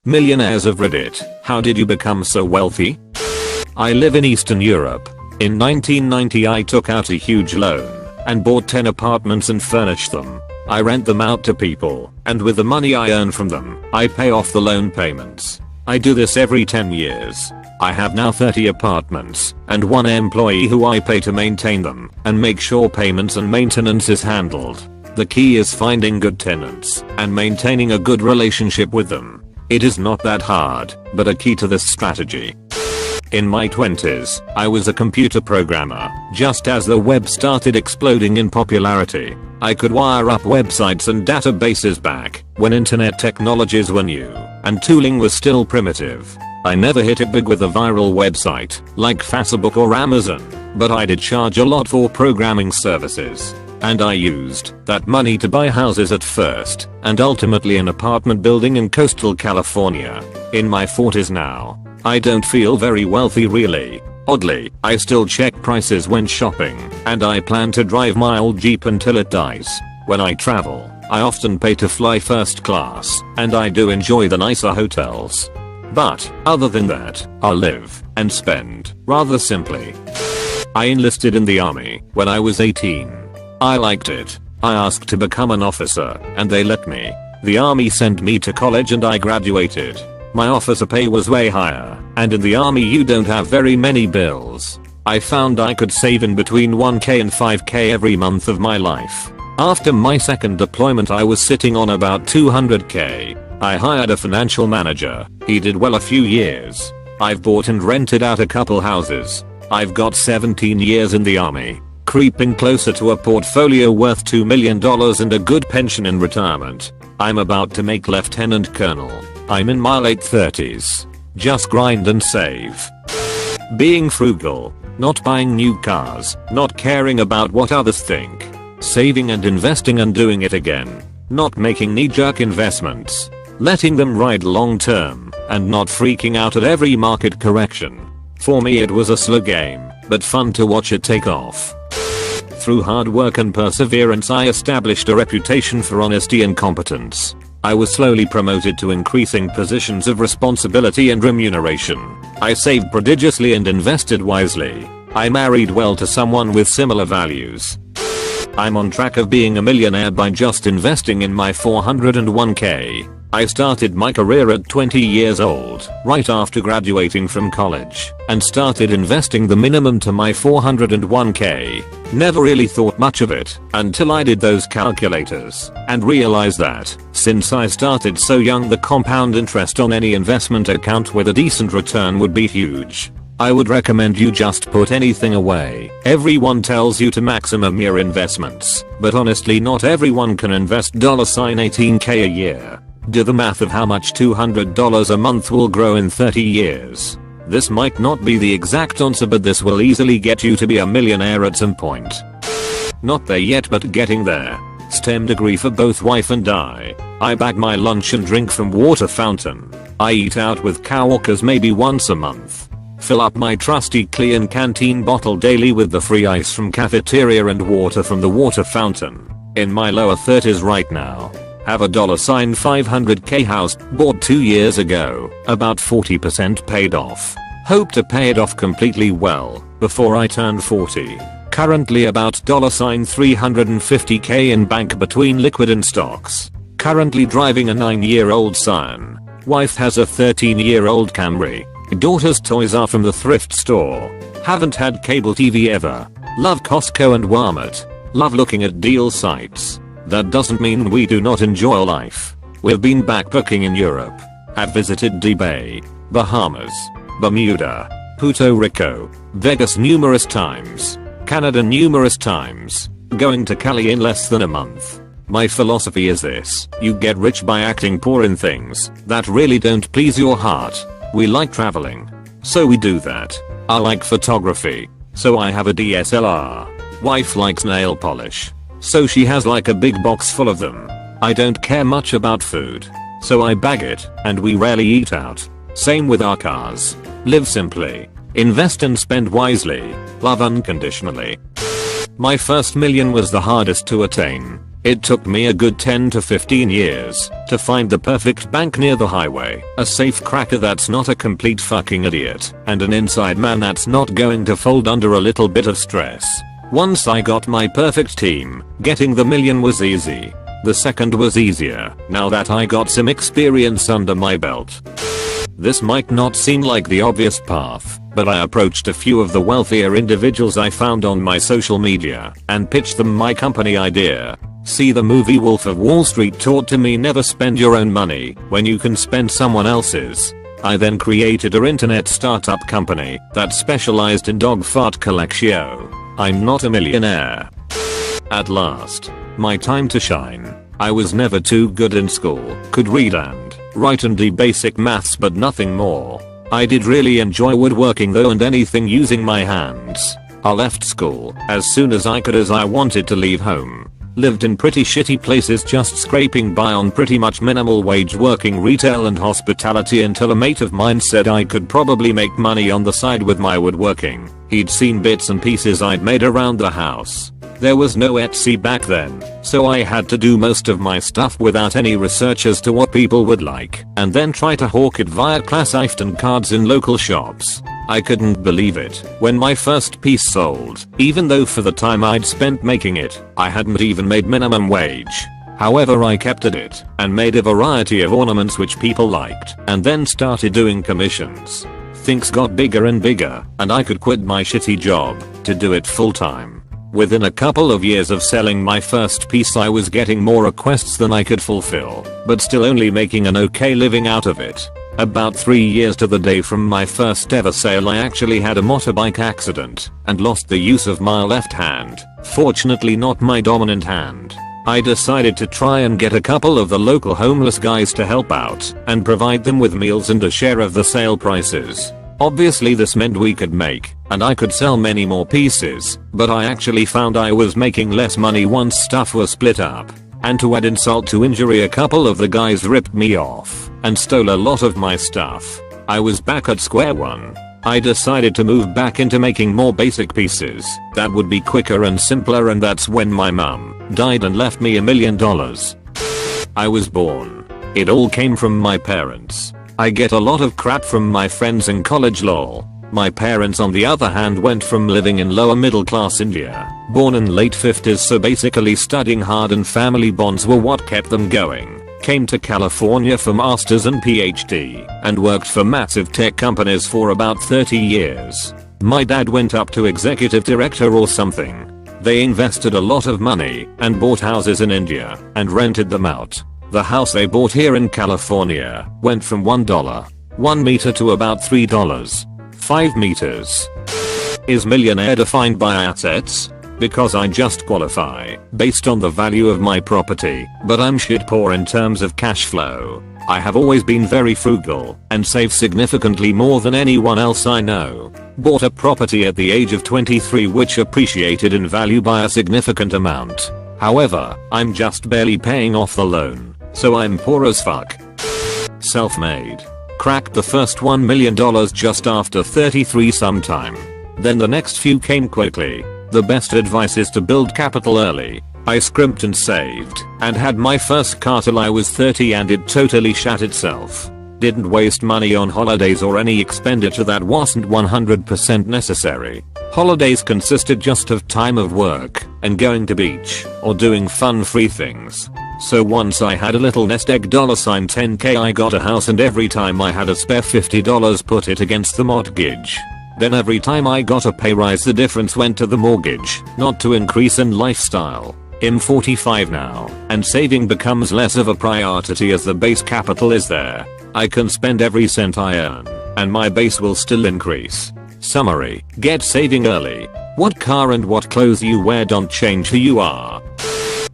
Millionaires of Reddit, how did you become so wealthy? I live in Eastern Europe. In 1990 I took out a huge loan and bought 10 apartments and furnished them. I rent them out to people, and with the money I earn from them, I pay off the loan payments. I do this every 10 years. I have now 30 apartments and one employee who I pay to maintain them and make sure payments and maintenance is handled. The key is finding good tenants and maintaining a good relationship with them. It is not that hard, but a key to this strategy. In my 20s, I was a computer programmer, just as the web started exploding in popularity. I could wire up websites and databases back when internet technologies were new and tooling was still primitive. I never hit it big with a viral website like Facebook or Amazon, but I did charge a lot for programming services. And I used that money to buy houses at first, and ultimately an apartment building in coastal California. In my 40s now, I don't feel very wealthy really. Oddly, I still check prices when shopping, and I plan to drive my old Jeep until it dies. When I travel, I often pay to fly first class, and I do enjoy the nicer hotels. But, other than that, I live and spend rather simply. I enlisted in the army when I was 18. I liked it. I asked to become an officer, and they let me. The army sent me to college and I graduated. My officer pay was way higher, and in the army you don't have very many bills. I found I could save in between 1k and 5k every month of my life. After my second deployment I was sitting on about 200k. I hired a financial manager. He did well a few years. I've bought and rented out a couple houses. I've got 17 years in the army, creeping closer to a portfolio worth $2 million and a good pension in retirement. I'm about to make lieutenant colonel. I'm in my late 30s. Just grind and save. Being frugal, not buying new cars, not caring about what others think. Saving and investing and doing it again. Not making knee-jerk investments. Letting them ride long term, and not freaking out at every market correction. For me it was a slow game, but fun to watch it take off. Through hard work and perseverance I established a reputation for honesty and competence. I was slowly promoted to increasing positions of responsibility and remuneration. I saved prodigiously and invested wisely. I married well to someone with similar values. I'm on track of being a millionaire by just investing in my 401k. I started my career at 20 years old, right after graduating from college, and started investing the minimum to my 401k. Never really thought much of it until I did those calculators and realized that since I started so young the compound interest on any investment account with a decent return would be huge. I would recommend you just put anything away. Everyone tells you to maximum your investments, but honestly not everyone can invest $18k a year. Do the math of how much $200 a month will grow in 30 years. This might not be the exact answer, but this will easily get you to be a millionaire at some point. Not there yet, but getting there. STEM degree for both wife and I bag my lunch and drink from water fountain. I eat out with coworkers maybe once a month. Fill up my trusty clean canteen bottle daily with the free ice from cafeteria and water from the water fountain. In my lower 30s right now. Have a $500k house bought 2 years ago, about 40% paid off. Hope to pay it off completely well before I turn 40. Currently about $350k in bank between liquid and stocks. Currently driving a 9-year-old Scion. Wife has a 13-year-old Camry. Daughter's toys are from the thrift store. Haven't had cable TV ever. Love Costco and Walmart. Love looking at deal sites. That doesn't mean we do not enjoy life. We've been backpacking in Europe. Have visited Dubai, Bahamas, Bermuda, Puerto Rico, Vegas numerous times, Canada numerous times, going to Cali in less than a month. My philosophy is this: you get rich by acting poor in things that really don't please your heart. We like traveling, so we do that. I like photography, so I have a DSLR. Wife likes nail polish, so she has like a big box full of them. I don't care much about food, so I bag it, and we rarely eat out. Same with our cars. Live simply. Invest and spend wisely. Love unconditionally. My first million was the hardest to attain. It took me a good 10 to 15 years to find the perfect bank near the highway, a safe cracker that's not a complete fucking idiot, and an inside man that's not going to fold under a little bit of stress. Once I got my perfect team, getting the million was easy. The second was easier, now that I got some experience under my belt. This might not seem like the obvious path, but I approached a few of the wealthier individuals I found on my social media and pitched them my company idea. See, the movie Wolf of Wall Street taught to me never spend your own money when you can spend someone else's. I then created an internet startup company that specialized in dog fart collection. I'm not a millionaire. At last, my time to shine. I was never too good in school, could read and write and do basic maths but nothing more. I did really enjoy woodworking though and anything using my hands. I left school as soon as I could as I wanted to leave home. Lived in pretty shitty places just scraping by on pretty much minimal wage working retail and hospitality until a mate of mine said I could probably make money on the side with my woodworking. He'd seen bits and pieces I'd made around the house. There was no Etsy back then, so I had to do most of my stuff without any research as to what people would like, and then try to hawk it via classified and cards in local shops. I couldn't believe it when my first piece sold, even though for the time I'd spent making it, I hadn't even made minimum wage. However, I kept at it and made a variety of ornaments which people liked, and then started doing commissions. Things got bigger and bigger, and I could quit my shitty job to do it full time. Within a couple of years of selling my first piece I was getting more requests than I could fulfill, but still only making an okay living out of it. About 3 years to the day from my first ever sale I actually had a motorbike accident and lost the use of my left hand, fortunately not my dominant hand. I decided to try and get a couple of the local homeless guys to help out and provide them with meals and a share of the sale prices. Obviously this meant we could make, and I could sell many more pieces, but I actually found I was making less money once stuff was split up. And to add insult to injury, a couple of the guys ripped me off and stole a lot of my stuff. I was back at square one. I decided to move back into making more basic pieces that would be quicker and simpler, and that's when my mum died and left me $1 million. I was born. It all came from my parents. I get a lot of crap from my friends in college lol. My parents on the other hand went from living in lower middle class India, born in late 50s, so basically studying hard and family bonds were what kept them going, came to California for masters and PhD, and worked for massive tech companies for about 30 years. My dad went up to executive director or something. They invested a lot of money and bought houses in India and rented them out. The house they bought here in California went from $1 meter to about $3 5 meters. Is millionaire defined by assets? Because I just qualify based on the value of my property, but I'm shit poor in terms of cash flow. I have always been very frugal and save significantly more than anyone else I know. Bought a property at the age of 23 which appreciated in value by a significant amount. However, I'm just barely paying off the loan, so I'm poor as fuck. Self-made. Cracked the first $1 million just after 33 sometime. Then the next few came quickly. The best advice is to build capital early. I scrimped and saved and had my first car till I was 30 and it totally shat itself. Didn't waste money on holidays or any expenditure that wasn't 100% necessary. Holidays consisted just of time of work and going to beach or doing fun free things. So once I had a little nest egg $10k, I got a house, and every time I had a spare $50 put it against the mortgage. Then every time I got a pay rise the difference went to the mortgage, not to increase in lifestyle. I'm 45 now, and saving becomes less of a priority as the base capital is there. I can spend every cent I earn, and my base will still increase. Summary: get saving early. What car and what clothes you wear don't change who you are.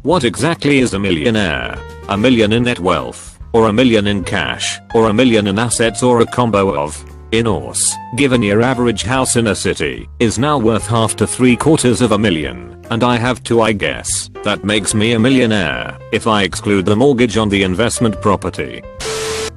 What exactly is a millionaire? A million in net wealth, or a million in cash, or a million in assets, or a combo of? In Norse, given your average house in a city is now worth half to 3/4 of a million, and I have to, I guess, that makes me a millionaire if I exclude the mortgage on the investment property.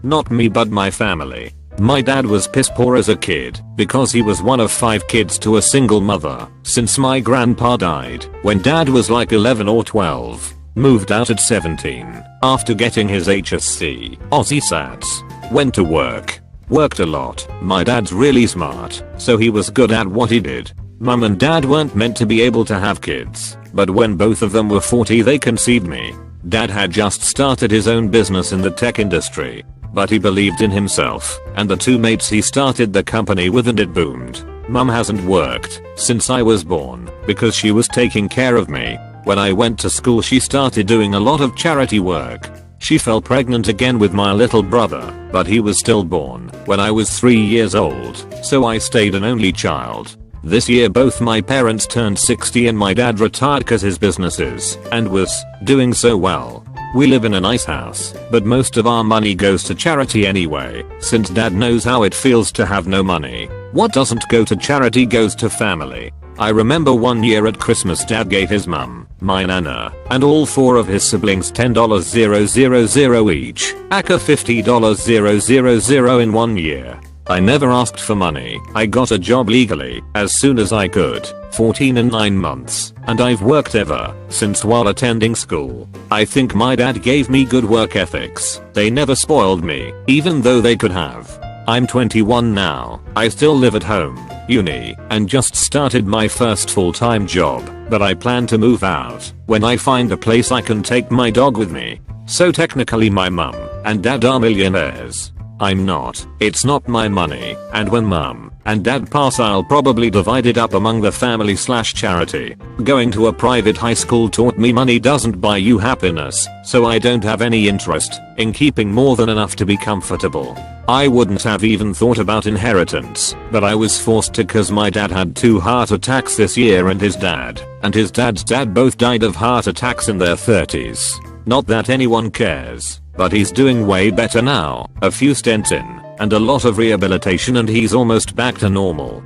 Not me but my family. My dad was piss poor as a kid because he was one of 5 kids to a single mother since my grandpa died when dad was like 11 or 12. Moved out at 17 after getting his HSC Aussie Sats. Went to work. Worked a lot. My dad's really smart, so he was good at what he did. Mum and dad weren't meant to be able to have kids, but when both of them were 40 they conceived me. Dad had just started his own business in the tech industry, but he believed in himself and the two mates he started the company with, and it boomed. Mum hasn't worked since I was born because she was taking care of me. When I went to school she started doing a lot of charity work. She fell pregnant again with my little brother, but he was stillborn when I was 3 years old, so I stayed an only child. This year both my parents turned 60 and my dad retired cause his businesses and was doing so well. We live in a nice house, but most of our money goes to charity anyway, since dad knows how it feels to have no money. What doesn't go to charity goes to family. I remember one year at Christmas dad gave his mum, my nana, and all 4 of his siblings $10,000 each, aka $50,000 in 1 year. I never asked for money. I got a job legally as soon as I could, 14 and 9 months, and I've worked ever since while attending school. I think my dad gave me good work ethics. They never spoiled me, even though they could have. I'm 21 now. I still live at home, uni, and just started my first full-time job, but I plan to move out when I find a place I can take my dog with me. So technically my mum and dad are millionaires. I'm not. It's not my money, and when mum and dad pass I'll probably divide it up among the family/charity. Going to a private high school taught me money doesn't buy you happiness, so I don't have any interest in keeping more than enough to be comfortable. I wouldn't have even thought about inheritance, but I was forced to cause my dad had 2 heart attacks this year and his dad's dad both died of heart attacks in their 30s. Not that anyone cares, but he's doing way better now, a few stents in, and a lot of rehabilitation and he's almost back to normal.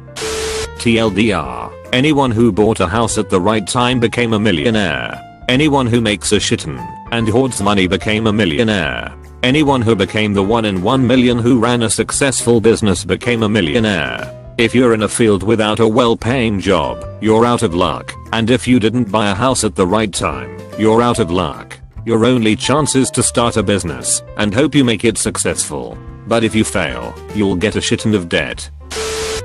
TLDR, anyone who bought a house at the right time became a millionaire. Anyone who makes a shitton and hoards money became a millionaire. Anyone who became the 1 in 1 million who ran a successful business became a millionaire. If you're in a field without a well-paying job, you're out of luck, and if you didn't buy a house at the right time, you're out of luck. Your only chance is to start a business and hope you make it successful. But if you fail, you'll get a shitton of debt.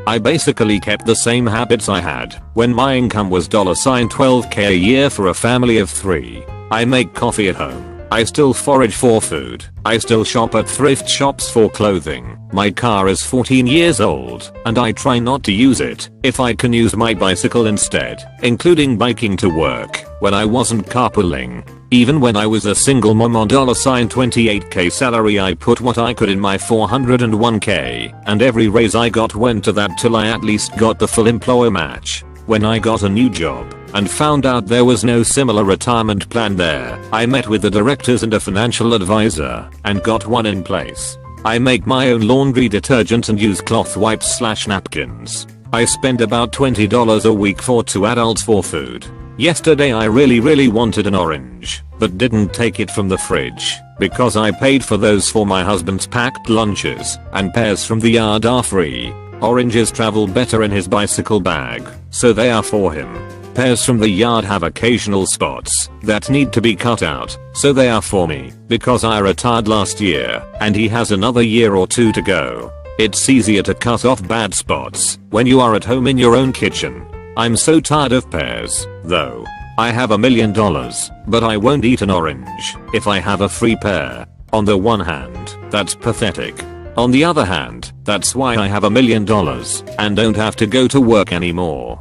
I basically kept the same habits I had when my income was $12k a year for a family of 3. I make coffee at home. I still forage for food. I still shop at thrift shops for clothing. My car is 14 years old, and I try not to use it if I can use my bicycle instead, including biking to work when I wasn't carpooling. Even when I was a single mom on $28k salary I put what I could in my 401k, and every raise I got went to that till I at least got the full employer match. When I got a new job and found out there was no similar retirement plan there, I met with the directors and a financial advisor and got one in place. I make my own laundry detergent and use cloth wipes/napkins. I spend about $20 a week for 2 adults for food. Yesterday I really wanted an orange, but didn't take it from the fridge because I paid for those for my husband's packed lunches, and pears from the yard are free. Oranges travel better in his bicycle bag, so they are for him. Pears from the yard have occasional spots that need to be cut out, so they are for me because I retired last year and he has another year or 2 to go. It's easier to cut off bad spots when you are at home in your own kitchen. I'm so tired of pears, though. I have $1 million, but I won't eat an orange if I have a free pear. On the one hand, that's pathetic. On the other hand, that's why I have $1 million and don't have to go to work anymore.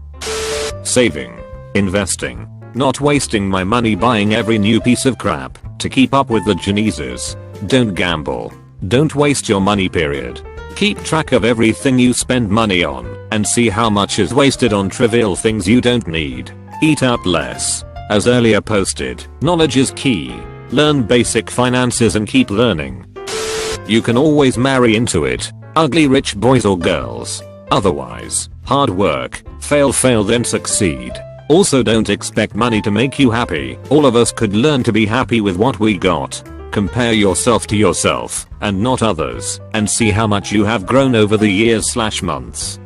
Saving. Investing. Not wasting my money buying every new piece of crap to keep up with the Joneses. Don't gamble. Don't waste your money period. Keep track of everything you spend money on and see how much is wasted on trivial things you don't need. Eat out less. As earlier posted, knowledge is key. Learn basic finances and keep learning. You can always marry into it. Ugly rich boys or girls. Otherwise, hard work, fail then succeed. Also don't expect money to make you happy. All of us could learn to be happy with what we got. Compare yourself to yourself and not others and see how much you have grown over the years/months.